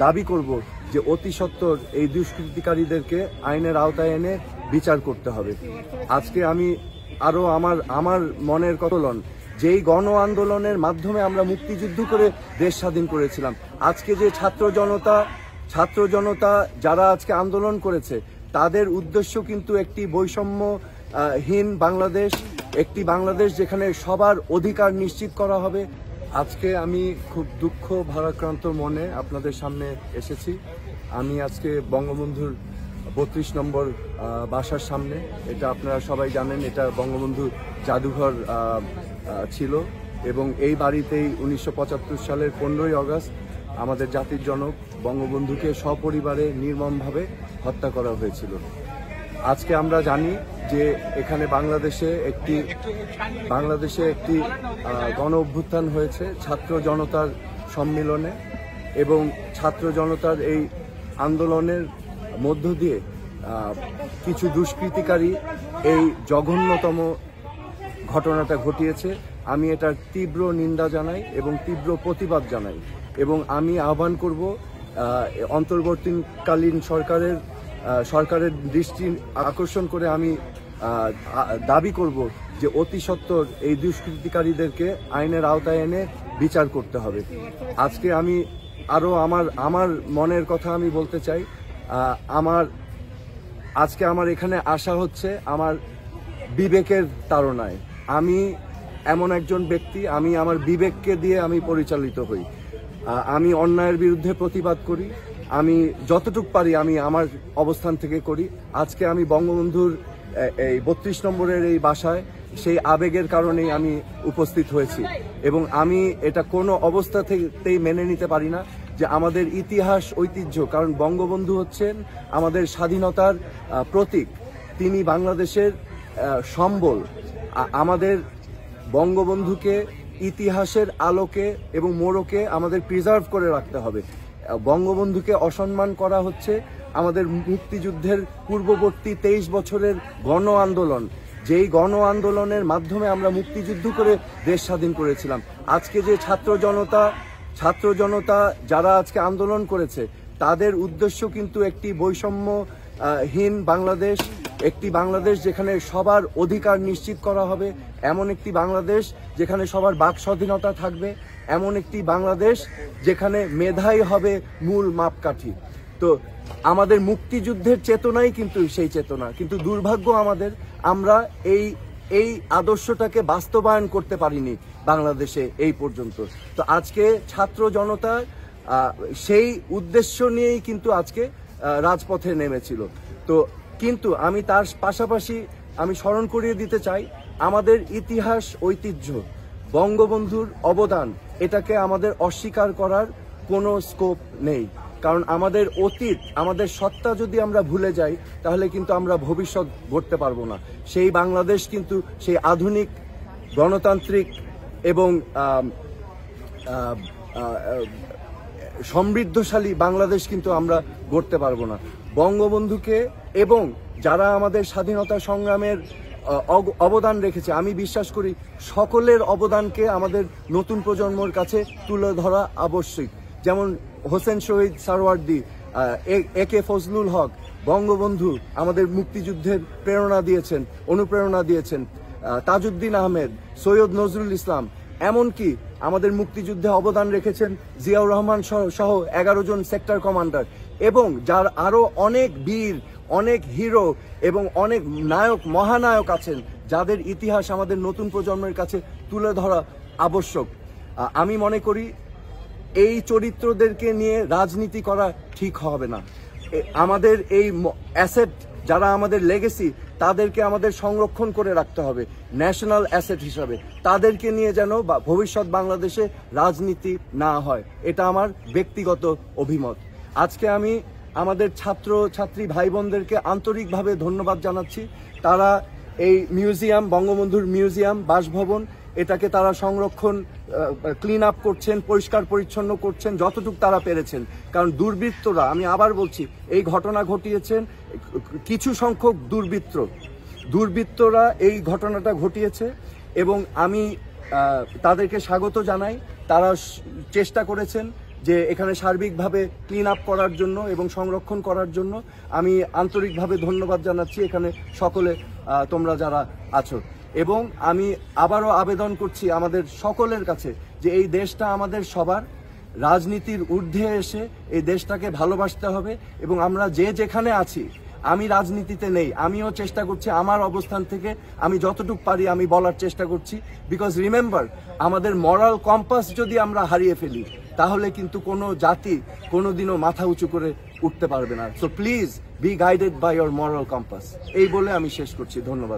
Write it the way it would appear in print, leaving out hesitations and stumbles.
দাবি করব যে অতি সত্বর এই দুষ্কৃতিকারীদেরকে আইনের আওতায় এনে বিচার করতে হবে। আজকে আমি আরো আমার মনের কতলন যেই গণ আন্দোলনের মাধ্যমে আমরা মুক্তিযুদ্ধ করে দেশ স্বাধীন করেছিলাম, আজকে যে ছাত্র জনতা যারা আজকে আন্দোলন করেছে তাদের উদ্দেশ্য কিন্তু একটি বৈষম্যহীন বাংলাদেশ, একটি বাংলাদেশ যেখানে সবার অধিকার নিশ্চিত করা হবে। আজকে আমি খুব দুঃখ ভারাক্রান্ত মনে আপনাদের সামনে এসেছি। আমি আজকে বঙ্গবন্ধুর 32 নম্বর বাসার সামনে, এটা আপনারা সবাই জানেন, এটা বঙ্গবন্ধু জাদুঘর ছিল এবং এই বাড়িতেই 1975 সালের 15ই আগস্ট আমাদের জাতির জনক বঙ্গবন্ধুকে সপরিবারে নির্মমভাবে হত্যা করা হয়েছিল। আজকে আমরা জানি যে এখানে বাংলাদেশে একটি গণ অভ্যুত্থান হয়েছে ছাত্র জনতার সম্মিলনে, এবং ছাত্র জনতার এই আন্দোলনের মধ্য দিয়ে কিছু দুষ্কৃতিকারী এই জঘন্যতম ঘটনাটা ঘটিয়েছে। আমি এটার তীব্র নিন্দা জানাই এবং তীব্র প্রতিবাদ জানাই, এবং আমি আহ্বান করব অন্তর্বর্তীকালীন সরকারের দৃষ্টি আকর্ষণ করে আমি দাবি করব যে অতি সত্বর এই দুষ্কৃতিকারীদেরকে আইনের আওতায় এনে বিচার করতে হবে। আজকে আমি আরো আমার মনের কথা আমি বলতে চাই। আজকে আমার এখানে আসা হচ্ছে আমার বিবেকের তাড়নায়। আমি এমন একজন ব্যক্তি, আমি আমার বিবেককে দিয়ে আমি পরিচালিত হই। আমি অন্যায়ের বিরুদ্ধে প্রতিবাদ করি, আমি যতটুকু পারি আমি আমার অবস্থান থেকে করি। আজকে আমি বঙ্গবন্ধুর এই 32 নম্বরের এই বাসায় সেই আবেগের কারণেই আমি উপস্থিত হয়েছি, এবং আমি এটা কোনো অবস্থাতেই মেনে নিতে পারি না যে আমাদের ইতিহাস ঐতিহ্য, কারণ বঙ্গবন্ধু হচ্ছেন আমাদের স্বাধীনতার প্রতীক, তিনি বাংলাদেশের সম্বল। আমাদের বঙ্গবন্ধুকে ইতিহাসের আলোকে এবং মোড়কে আমাদের প্রিজার্ভ করে রাখতে হবে। বঙ্গবন্ধুকে অসম্মান করা হচ্ছে আমাদের মুক্তিযুদ্ধের পূর্ববর্তী 23 বছরের গণ আন্দোলন, যেই গণ আন্দোলনের মাধ্যমে আমরা মুক্তিযুদ্ধ করে দেশ স্বাধীন করেছিলাম। আজকে যে ছাত্র জনতা যারা আজকে আন্দোলন করেছে তাদের উদ্দেশ্য কিন্তু একটি বৈষম্যহীন বাংলাদেশ, একটি বাংলাদেশ যেখানে সবার অধিকার নিশ্চিত করা হবে, এমন একটি বাংলাদেশ যেখানে সবার বাক স্বাধীনতা থাকবে, এমন একটি বাংলাদেশ যেখানে মেধাই হবে মূল মাপকাঠি। তো আমাদের মুক্তিযুদ্ধের চেতনাই কিন্তু সেই চেতনা, কিন্তু দুর্ভাগ্য আমরা এই আদর্শটাকে বাস্তবায়ন করতে পারিনি বাংলাদেশে এই পর্যন্ত। তো আজকে ছাত্র জনতা সেই উদ্দেশ্য নিয়েই কিন্তু আজকে রাজপথে নেমেছিল। তো কিন্তু আমি তার পাশাপাশি আমি স্মরণ করিয়ে দিতে চাই আমাদের ইতিহাস ঐতিহ্য, বঙ্গবন্ধুর অবদান, এটাকে আমাদের অস্বীকার করার কোনো স্কোপ নেই। কারণ আমাদের অতীত, আমাদের সত্তা যদি আমরা ভুলে যাই তাহলে কিন্তু আমরা ভবিষ্যৎ গড়তে পারবো না। সেই বাংলাদেশ কিন্তু সেই আধুনিক গণতান্ত্রিক এবং সমৃদ্ধশালী বাংলাদেশ কিন্তু আমরা গড়তে পারবো না। বঙ্গবন্ধুকে এবং যারা আমাদের স্বাধীনতা সংগ্রামের অবদান রেখেছে, আমি বিশ্বাস করি সকলের অবদানকে আমাদের নতুন প্রজন্মের কাছে তুলে ধরা আবশ্যক। যেমন হোসেন শহীদ সারওয়ার্দী, একে ফজলুল হক, বঙ্গবন্ধু আমাদের মুক্তিযুদ্ধের প্রেরণা দিয়েছেন, অনুপ্রেরণা দিয়েছেন, তাজউদ্দিন আহমেদ, সৈয়দ নজরুল ইসলাম, এমনকি আমাদের মুক্তিযুদ্ধে অবদান রেখেছেন জিয়াউর রহমান সহ 11 জন সেক্টর কমান্ডার, এবং যার আরো অনেক বীর, অনেক হিরো এবং অনেক নায়ক, মহানায়ক আছেন যাদের ইতিহাস আমাদের নতুন প্রজন্মের কাছে তুলে ধরা আবশ্যক। আমি মনে করি এই চরিত্রদেরকে নিয়ে রাজনীতি করা ঠিক হবে না। আমাদের এই অ্যাসেট যারা আমাদের লেগেসি, তাদেরকে আমাদের সংরক্ষণ করে রাখতে হবে ন্যাশনাল অ্যাসেট হিসাবে। তাদেরকে নিয়ে যেন ভবিষ্যৎ বাংলাদেশে রাজনীতি না হয়, এটা আমার ব্যক্তিগত অভিমত। আজকে আমি আমাদের ছাত্রছাত্রী ভাই বোনদেরকে আন্তরিকভাবে ধন্যবাদ জানাচ্ছি। তারা এই মিউজিয়াম, বঙ্গবন্ধুর মিউজিয়াম, বাসভবন, এটাকে তারা সংরক্ষণ, ক্লিন আপ করছেন, পরিষ্কার পরিচ্ছন্ন করছেন যতটুকু তারা পেরেছেন। কারণ দুর্বৃত্তরা, আমি আবার বলছি, এই ঘটনা ঘটিয়েছেন কিছু সংখ্যক দুর্বৃত্তরা এই ঘটনাটা ঘটিয়েছে, এবং আমি তাদেরকে স্বাগত জানাই। তারা চেষ্টা করেছেন যে এখানে সার্বিকভাবে ক্লিন আপ করার জন্য এবং সংরক্ষণ করার জন্য আমি আন্তরিকভাবে ধন্যবাদ জানাচ্ছি এখানে সকলে তোমরা যারা আছো। এবং আমি আবারও আবেদন করছি আমাদের সকলের কাছে যে এই দেশটা আমাদের সবার, রাজনীতির ঊর্ধ্বে এসে এই দেশটাকে ভালোবাসতে হবে। এবং আমরা যে যেখানে আছি, আমি রাজনীতিতে নেই, আমিও চেষ্টা করছি আমার অবস্থান থেকে আমি যতটুকু পারি আমি বলার চেষ্টা করছি। বিকজ রিমেম্বার, আমাদের মরাল কম্পাস যদি আমরা হারিয়ে ফেলি তাহলে কিন্তু কোনো জাতি কোনোদিনও মাথা উঁচু করে উঠতে পারবে না। So please be guided by your moral compass. এই বলে আমি শেষ করছি। ধন্যবাদ।